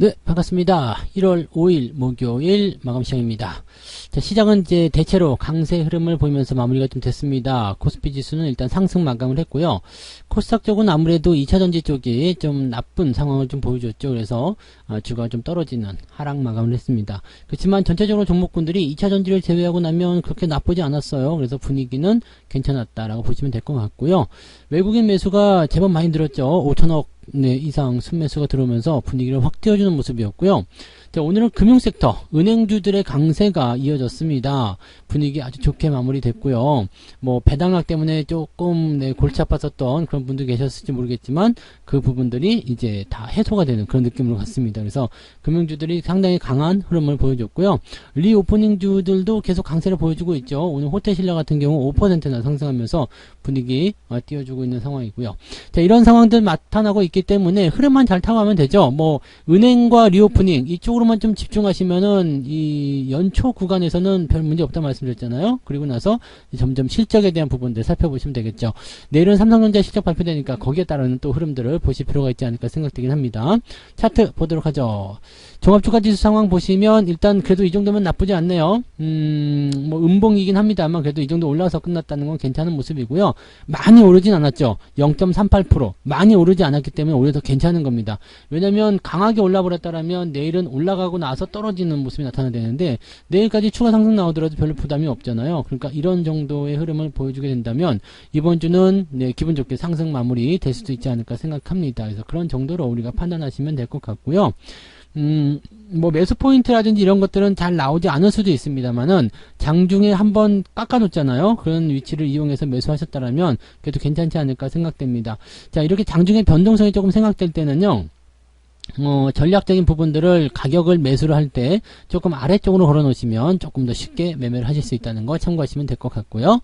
네, 반갑습니다. 1월 5일 목요일 마감 시간입니다. 자, 시장은 이제 대체로 강세 흐름을 보이면서 마무리가 좀 됐습니다. 코스피 지수는 일단 상승 마감을 했고요. 코스닥 쪽은 아무래도 2차전지 쪽이 좀 나쁜 상황을 좀 보여줬죠. 그래서 주가가 좀 떨어지는 하락 마감을 했습니다. 그렇지만 전체적으로 종목군들이 2차전지를 제외하고 나면 그렇게 나쁘지 않았어요. 그래서 분위기는 괜찮았다라고 보시면 될 것 같고요. 외국인 매수가 제법 많이 늘었죠. 5천억 이상 순매수가 들어오면서 분위기를 확 띄워주는 모습이었고요. 자, 오늘은 금융섹터, 은행주들의 강세가 이어졌습니다. 분위기 아주 좋게 마무리됐고요. 뭐 배당락 때문에 조금 골치 아팠었던 그런 분들 계셨을지 모르겠지만 그 부분들이 이제 다 해소가 되는 그런 느낌으로 갔습니다. 그래서 금융주들이 상당히 강한 흐름을 보여줬고요. 리오프닝주들도 계속 강세를 보여주고 있죠. 오늘 호텔신라 같은 경우 5%나 상승하면서 분위기 띄워주고 있는 상황이고요. 자, 이런 상황들 나타나고 있기 때문에 흐름만 잘 타가면 되죠. 뭐 은행과 리오프닝 이쪽으로만 좀 집중하시면은 이 연초 구간에서는 별 문제 없다 말씀드렸잖아요. 그리고 나서 점점 실적에 대한 부분들 살펴보시면 되겠죠. 내일은 삼성전자 실적 발표되니까 거기에 따르는 또 흐름들을 보실 필요가 있지 않을까 생각되긴 합니다. 차트 보도록 하죠. 종합주가지수 상황 보시면 일단 그래도 이 정도면 나쁘지 않네요. 뭐 음봉이긴 합니다만 그래도 이 정도 올라와서 끝났다는 건 괜찮은 모습이고요. 많이 오르진 않았죠. 0.38% 많이 오르지 않았기 때문에 오히려 더 괜찮은 겁니다. 왜냐면 강하게 올라버렸다라면 내일은 올라가고 나서 떨어지는 모습이 나타나야 되는데 내일까지 추가 상승 나오더라도 별로 부담이 없잖아요. 그러니까 이런 정도의 흐름을 보여주게 된다면 이번 주는 기분 좋게 상승 마무리 될 수도 있지 않을까 생각합니다. 그래서 그런 정도로 우리가 판단하시면 될 것 같고요. 뭐 매수 포인트라든지 이런 것들은 잘 나오지 않을 수도 있습니다만은 장중에 한번 깎아놓잖아요. 그런 위치를 이용해서 매수하셨다라면 그래도 괜찮지 않을까 생각됩니다. 자, 이렇게 장중에 변동성이 조금 생각될 때는요. 전략적인 부분들을 가격을 매수를 할 때 조금 아래쪽으로 걸어 놓으시면 조금 더 쉽게 매매를 하실 수 있다는 거 참고하시면 될 것 같고요.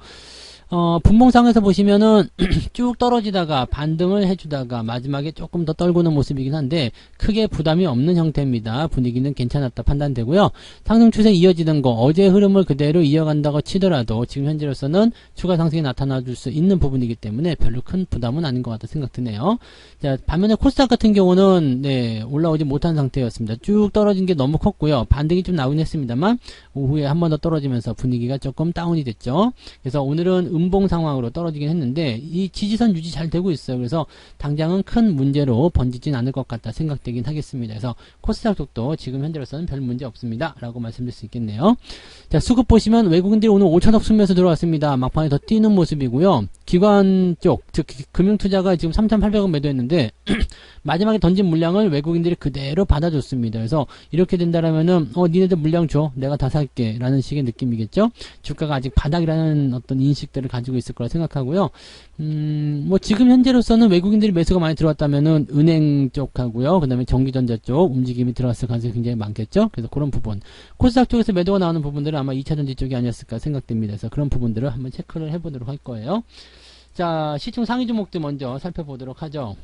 분봉상에서 보시면은 쭉 떨어지다가 반등을 해주다가 마지막에 조금 더 떨구는 모습이긴 한데 크게 부담이 없는 형태입니다. 분위기는 괜찮았다 판단되고요. 상승 추세 이어지는 거 어제 흐름을 그대로 이어간다고 치더라도 지금 현재로서는 추가 상승이 나타나줄 수 있는 부분이기 때문에 별로 큰 부담은 아닌 것 같다 생각드네요. 자, 반면에 코스닥 같은 경우는 올라오지 못한 상태였습니다. 쭉 떨어진 게 너무 컸고요. 반등이 좀 나오긴 했습니다만 오후에 한 번 더 떨어지면서 분위기가 조금 다운이 됐죠. 그래서 오늘은 음봉 상황으로 떨어지긴 했는데 이 지지선 유지 잘 되고 있어요. 그래서 당장은 큰 문제로 번지진 않을 것 같다 생각되긴 하겠습니다. 그래서 코스닥 쪽도 지금 현재로서는 별 문제 없습니다 라고 말씀드릴 수 있겠네요. 자, 수급 보시면 외국인들이 오늘 5천억 순매수 들어왔습니다. 막판에 더 뛰는 모습이고요. 기관 쪽, 즉 금융투자가 지금 3,800원 매도했는데 마지막에 던진 물량을 외국인들이 그대로 받아줬습니다. 그래서 이렇게 된다라면은 니네들 물량 줘, 내가 다 살게 라는 식의 느낌이겠죠. 주가가 아직 바닥이라는 어떤 인식들을 가지고 있을 거라 생각하고요. 뭐 지금 현재로서는 외국인들이 매수가 많이 들어왔다면은 은행 쪽하고요, 그 다음에 전기전자 쪽 움직임이 들어왔을 가능성이 굉장히 많겠죠. 그래서 그런 부분, 코스닥 쪽에서 매도가 나오는 부분들은 아마 2차전지 쪽이 아니었을까 생각됩니다. 그래서 그런 부분들을 한번 체크를 해보도록 할 거예요. 자, 시총 상위 종목들 먼저 살펴보도록 하죠.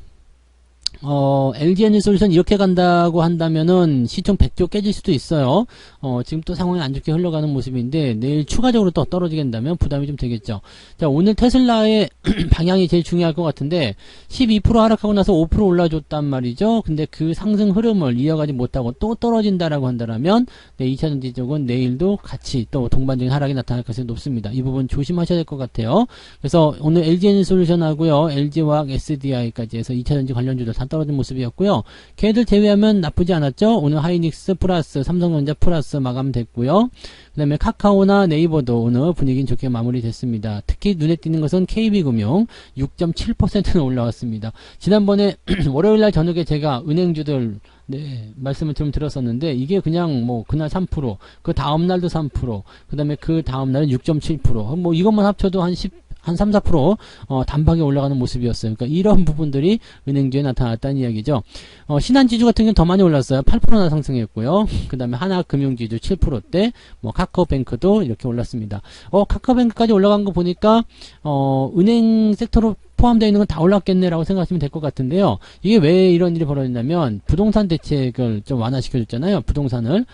LG에너지솔루션 이렇게 간다고 한다면은 시총 100조 깨질 수도 있어요. 지금 또 상황이 안 좋게 흘러가는 모습인데 내일 추가적으로 또 떨어지게 된다면 부담이 좀 되겠죠. 자, 오늘 테슬라의 방향이 제일 중요할 것 같은데 12% 하락하고 나서 5% 올라줬단 말이죠. 근데 그 상승 흐름을 이어가지 못하고 또 떨어진다라고 한다면 2차전지 쪽은 내일도 같이 또 동반적인 하락이 나타날 가능성이 높습니다. 이 부분 조심하셔야 될 것 같아요. 그래서 오늘 LG에너지솔루션하고요, LG화학, SDI까지 해서 2차전지 관련주들 다 떨어진 모습이었고요. 걔들 제외하면 나쁘지 않았죠. 오늘 하이닉스 플러스 삼성전자 플러스 마감됐고요. 그 다음에 카카오나 네이버도 오늘 분위기는 좋게 마무리됐습니다. 특히 눈에 띄는 것은 KB금융 6.7%는 올라왔습니다. 지난번에 월요일날 저녁에 제가 은행주들 말씀을 좀 드렸었는데 이게 그냥 뭐 그날 3%, 그 다음날도 3%, 그 다음에 그 다음날은 6.7%, 뭐 이것만 합쳐도 한 3, 4% 단박에 올라가는 모습이었어요. 그러니까 이런 부분들이 은행주에 나타났다는 이야기죠. 신한지주 같은 경우는 더 많이 올랐어요. 8%나 상승했고요. 그 다음에 하나금융지주 7%대, 뭐 카카오뱅크도 이렇게 올랐습니다. 카카오뱅크까지 올라간 거 보니까 은행 섹터로 포함되어 있는 건 다 올랐겠네라고 생각하시면 될 것 같은데요. 이게 왜 이런 일이 벌어졌냐면 부동산 대책을 좀 완화시켜줬잖아요. 부동산을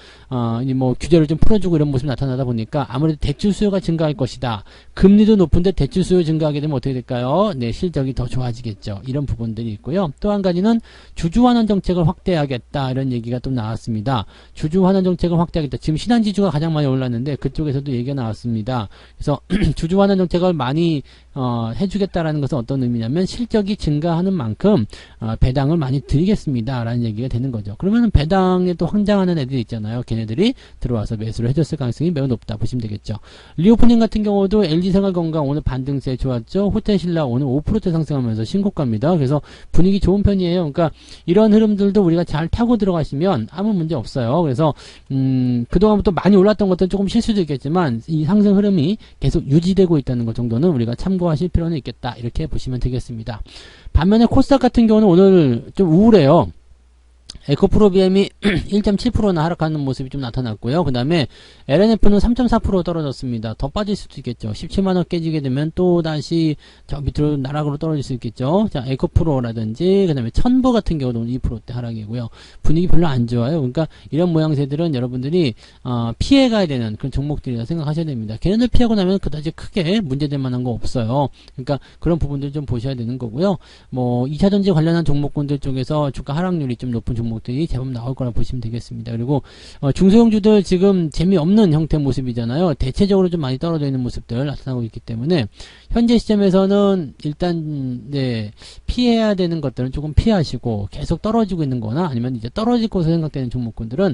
뭐 규제를 좀 풀어주고 이런 모습이 나타나다 보니까 아무래도 대출 수요가 증가할 것이다. 금리도 높은데 대출 수요 증가하게 되면 어떻게 될까요? 네, 실적이 더 좋아지겠죠. 이런 부분들이 있고요. 또 한 가지는 주주환원 정책을 확대하겠다 이런 얘기가 또 나왔습니다. 주주환원 정책을 확대하겠다. 지금 신한지주가 가장 많이 올랐는데 그쪽에서도 얘기가 나왔습니다. 그래서 주주환원 정책을 많이 해주겠다라는 것은 어떤 의미냐면 실적이 증가하는 만큼 배당을 많이 드리겠습니다 라는 얘기가 되는 거죠. 그러면 배당에 또 환장하는 애들이 있잖아요. 걔네들이 들어와서 매수를 해줬을 가능성이 매우 높다 보시면 되겠죠. 리오프닝 같은 경우도 LG생활건강 오늘 반등세 좋았죠. 호텔신라 오늘 5% 상승하면서 신고가입니다. 그래서 분위기 좋은 편이에요. 그러니까 이런 흐름들도 우리가 잘 타고 들어가시면 아무 문제 없어요. 그래서 그동안부터 많이 올랐던 것들은 조금 실수도 있겠지만 이 상승 흐름이 계속 유지되고 있다는 것 정도는 우리가 참고하실 필요는 있겠다 이렇게 보시면 되겠습니다. 반면에 코스닥 같은 경우는 오늘 좀 우울해요. 에코프로비엠이 1.7%나 하락하는 모습이 좀 나타났고요. 그 다음에 LNF는 3.4% 떨어졌습니다. 더 빠질 수도 있겠죠. 17만원 깨지게 되면 또 다시 저 밑으로 나락으로 떨어질 수 있겠죠. 자, 에코프로라든지 그 다음에 천보 같은 경우도 2%대 하락이고요. 분위기 별로 안 좋아요. 그러니까 이런 모양새들은 여러분들이 피해가야 되는 그런 종목들이라 생각하셔야 됩니다. 걔네들 피하고 나면 그다지 크게 문제될 만한 거 없어요. 그러니까 그런 부분들 좀 보셔야 되는 거고요. 뭐 2차전지 관련한 종목군들 쪽에서 주가 하락률이 좀 높은 종목들이 제법 나올 거라 보시면 되겠습니다. 그리고 중소형주들 지금 재미없는 형태 모습이잖아요. 대체적으로 좀 많이 떨어져 있는 모습들 나타나고 있기 때문에 현재 시점에서는 일단 네, 피해야 되는 것들은 조금 피하시고 계속 떨어지고 있는 거나 아니면 이제 떨어질 것으로 생각되는 종목군들은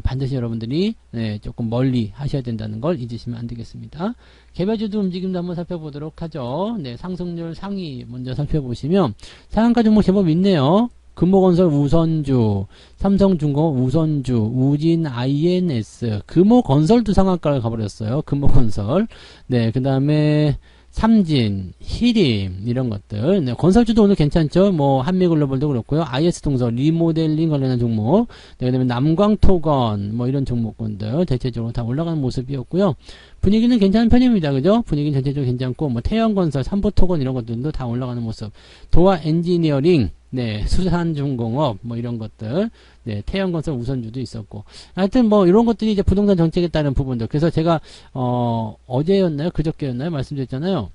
반드시 여러분들이 네, 조금 멀리 하셔야 된다는 걸 잊으시면 안 되겠습니다. 개별주도 움직임도 한번 살펴보도록 하죠. 네, 상승률 상위 먼저 살펴보시면 상한가 종목 제법 있네요. 금호건설 우선주, 삼성중공업 우선주, 우진 INS, 금호건설도 상한가를 가버렸어요. 금호건설. 네, 그 다음에 삼진, 히림 이런 것들. 네, 건설주도 오늘 괜찮죠. 뭐 한미글로벌도 그렇고요. IS동서 리모델링 관련한 종목. 네, 그다음에 남광토건 뭐 이런 종목군들 대체적으로 다 올라가는 모습이었고요. 분위기는 괜찮은 편입니다. 그죠? 분위기는 전체적으로 괜찮고 뭐 태영건설, 삼보토건 이런 것들도 다 올라가는 모습. 도화 엔지니어링 네, 수산중공업, 뭐 이런 것들, 네, 태양건설 우선주도 있었고. 하여튼 뭐 이런 것들이 이제 부동산 정책에 따른 부분들. 그래서 제가, 어제였나요? 그저께였나요? 말씀드렸잖아요.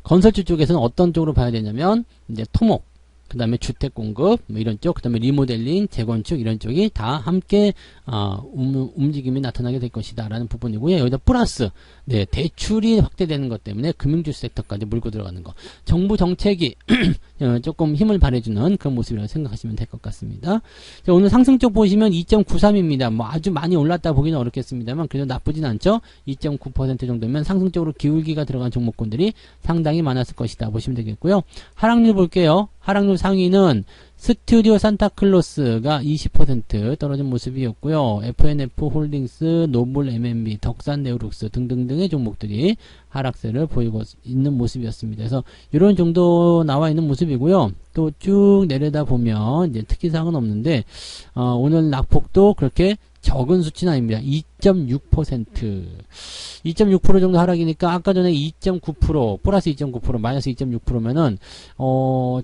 건설주 쪽에서는 어떤 쪽으로 봐야 되냐면, 이제 토목, 그 다음에 주택공급, 뭐 이런 쪽, 그 다음에 리모델링, 재건축, 이런 쪽이 다 함께, 움직임이 나타나게 될 것이다. 라는 부분이고요. 여기다 플러스, 네, 대출이 확대되는 것 때문에 금융주 섹터까지 물고 들어가는 거. 정부 정책이 조금 힘을 발휘해주는 그런 모습이라고 생각하시면 될 것 같습니다. 자, 오늘 상승 쪽 보시면 2.93입니다. 뭐 아주 많이 올랐다 보기는 어렵겠습니다만, 그래도 나쁘진 않죠? 2.9% 정도면 상승적으로 기울기가 들어간 종목군들이 상당히 많았을 것이다. 보시면 되겠고요. 하락률 볼게요. 하락률 상위는 스튜디오 산타클로스가 20% 떨어진 모습이었고요. FNF 홀딩스, 노블 M&B, 덕산 네오룩스 등등등의 종목들이 하락세를 보이고 있는 모습이었습니다. 그래서 이런 정도 나와 있는 모습이고요. 또 쭉 내려다 보면 이제 특이사항은 없는데 오늘 낙폭도 그렇게 적은 수치는 아닙니다. 2.6% 2.6% 정도 하락이니까 아까 전에 2.9% 플러스 2.9% 마이너스 2.6%면은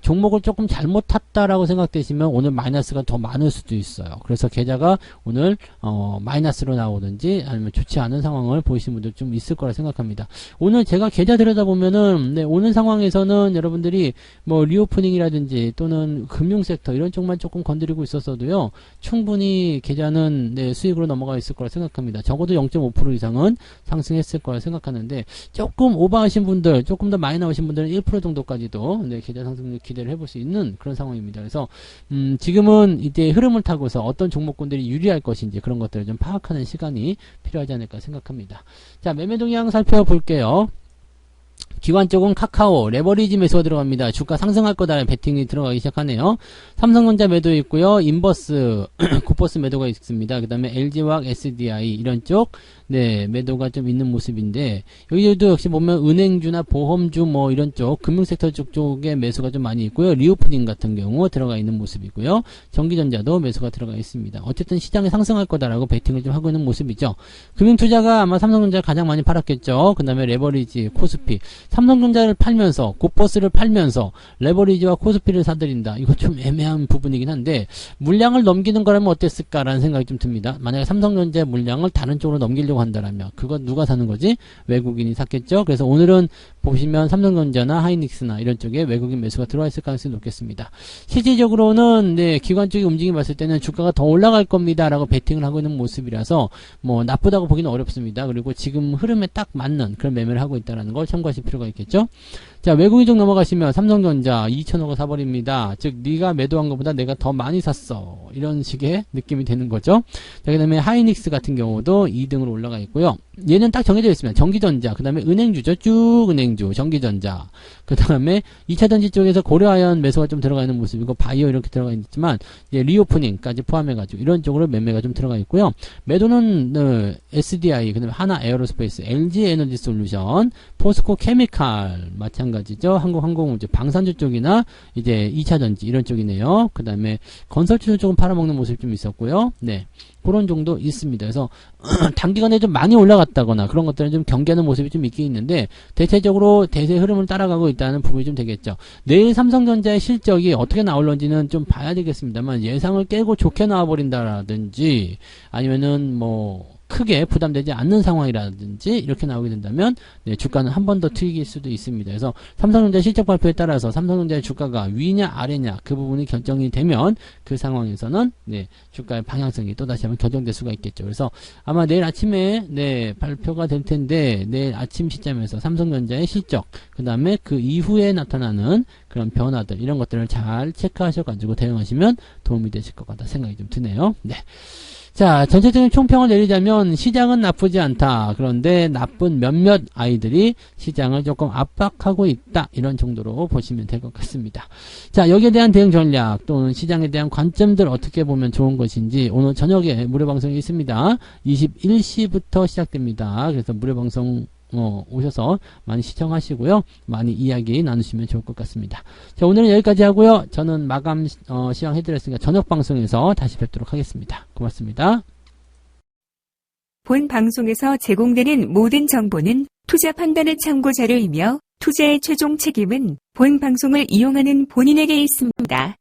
종목을 조금 잘못 탔다라고 생각되시면 오늘 마이너스가 더 많을 수도 있어요. 그래서 계좌가 오늘 마이너스로 나오든지 아니면 좋지 않은 상황을 보이시는 분들 좀 있을 거라 생각합니다. 오늘 제가 계좌 들여다보면은 네, 오는 상황에서는 여러분들이 뭐 리오프닝이라든지 또는 금융섹터 이런 쪽만 조금 건드리고 있었어도요. 충분히 계좌는 네, 수익으로 넘어가 있을 거라 생각합니다. 적어도 0.5% 이상은 상승했을 거라 생각하는데 조금 오버하신 분들, 조금 더 많이 나오신 분들은 1% 정도까지도 네, 계좌 상승률 기대를 해볼 수 있는 그런 상황입니다. 그래서 지금은 이때 흐름을 타고서 어떤 종목군들이 유리할 것인지 그런 것들을 좀 파악하는 시간이 필요하지 않을까 생각합니다. 자, 매매 동향 살펴볼게요. 기관 쪽은 카카오, 레버리지 매수가 들어갑니다. 주가 상승할 거다 베팅이 들어가기 시작하네요. 삼성전자 매도 있고요. 인버스, 고퍼스 매도가 있습니다. 그 다음에 LG화학, SDI 이런 쪽 네, 매도가 좀 있는 모습인데 여기도 역시 보면 은행주나 보험주 뭐 이런 쪽 금융섹터 쪽에 매수가 좀 많이 있고요. 리오프닝 같은 경우 들어가 있는 모습이고요. 전기전자도 매수가 들어가 있습니다. 어쨌든 시장이 상승할 거다라고 베팅을 좀 하고 있는 모습이죠. 금융투자가 아마 삼성전자 가장 많이 팔았겠죠. 그 다음에 레버리지, 코스피 삼성전자를 팔면서 고퍼스를 팔면서 레버리지와 코스피를 사들인다. 이거 좀 애매한 부분이긴 한데 물량을 넘기는 거라면 어땠을까라는 생각이 좀 듭니다. 만약에 삼성전자의 물량을 다른 쪽으로 넘기려고 한다면 그거 누가 사는 거지? 외국인이 샀겠죠. 그래서 오늘은 보시면 삼성전자나 하이닉스나 이런 쪽에 외국인 매수가 들어와 있을 가능성이 높겠습니다. 실질적으로는 기관 쪽의 움직임 봤을 때는 주가가 더 올라갈 겁니다 라고 베팅을 하고 있는 모습이라서 뭐 나쁘다고 보기는 어렵습니다. 그리고 지금 흐름에 딱 맞는 그런 매매를 하고 있다는 걸 참고하실 필요가 있겠죠. 자, 외국인 쪽 넘어가시면 삼성전자 2,000억을 사버립니다. 즉 네가 매도한 것보다 내가 더 많이 샀어, 이런 식의 느낌이 되는 거죠. 자, 그 다음에 하이닉스 같은 경우도 2등으로 올라가 있고요. 얘는 딱 정해져 있습니다. 전기전자, 그 다음에 은행주죠. 쭉 은행주, 전기전자. 그 다음에 2차전지 쪽에서 고려아연 매수가 좀 들어가 있는 모습이고, 바이오 이렇게 들어가 있지만, 이제 리오프닝까지 포함해가지고, 이런 쪽으로 매매가 좀 들어가 있고요. 매도는, SDI, 그 다음에 하나 에어로스페이스, LG 에너지 솔루션, 포스코 케미칼, 마찬가지죠. 한국항공우주, 방산주 쪽이나, 이제 2차전지, 이런 쪽이네요. 그 다음에 건설주 쪽은 팔아먹는 모습이 좀 있었고요. 네. 그런 정도 있습니다. 그래서 단기간에 좀 많이 올라갔다거나 그런 것들은 좀 경계하는 모습이 좀 있긴 있는데 대체적으로 대세 흐름을 따라가고 있다는 부분이 좀 되겠죠. 내일 삼성전자의 실적이 어떻게 나올런지는 좀 봐야 되겠습니다만 예상을 깨고 좋게 나와버린다라든지 아니면은 뭐 크게 부담되지 않는 상황이라든지 이렇게 나오게 된다면 주가는 한 번 더 튀길 수도 있습니다. 그래서 삼성전자 실적 발표에 따라서 삼성전자의 주가가 위냐 아래냐 그 부분이 결정이 되면 그 상황에서는 주가의 방향성이 또다시 한번 결정될 수가 있겠죠. 그래서 아마 내일 아침에 발표가 될 텐데 내일 아침 시점에서 삼성전자의 실적 그 다음에 그 이후에 나타나는 그런 변화들 이런 것들을 잘 체크하셔가지고 대응하시면 도움이 되실 것 같다 생각이 좀 드네요. 네. 자, 전체적인 총평을 내리자면 시장은 나쁘지 않다. 그런데 나쁜 몇몇 아이들이 시장을 조금 압박하고 있다. 이런 정도로 보시면 될 것 같습니다. 자, 여기에 대한 대응 전략 또는 시장에 대한 관점들 어떻게 보면 좋은 것인지 오늘 저녁에 무료 방송이 있습니다. 21시부터 시작됩니다. 그래서 무료 방송 오셔서 많이 시청하시고요. 많이 이야기 나누시면 좋을 것 같습니다. 자, 오늘은 여기까지 하고요. 저는 마감 시황 해드렸으니까 저녁 방송에서 다시 뵙도록 하겠습니다. 고맙습니다. 본 방송에서 제공되는 모든 정보는 투자 판단의 참고 자료이며 투자의 최종 책임은 본 방송을 이용하는 본인에게 있습니다.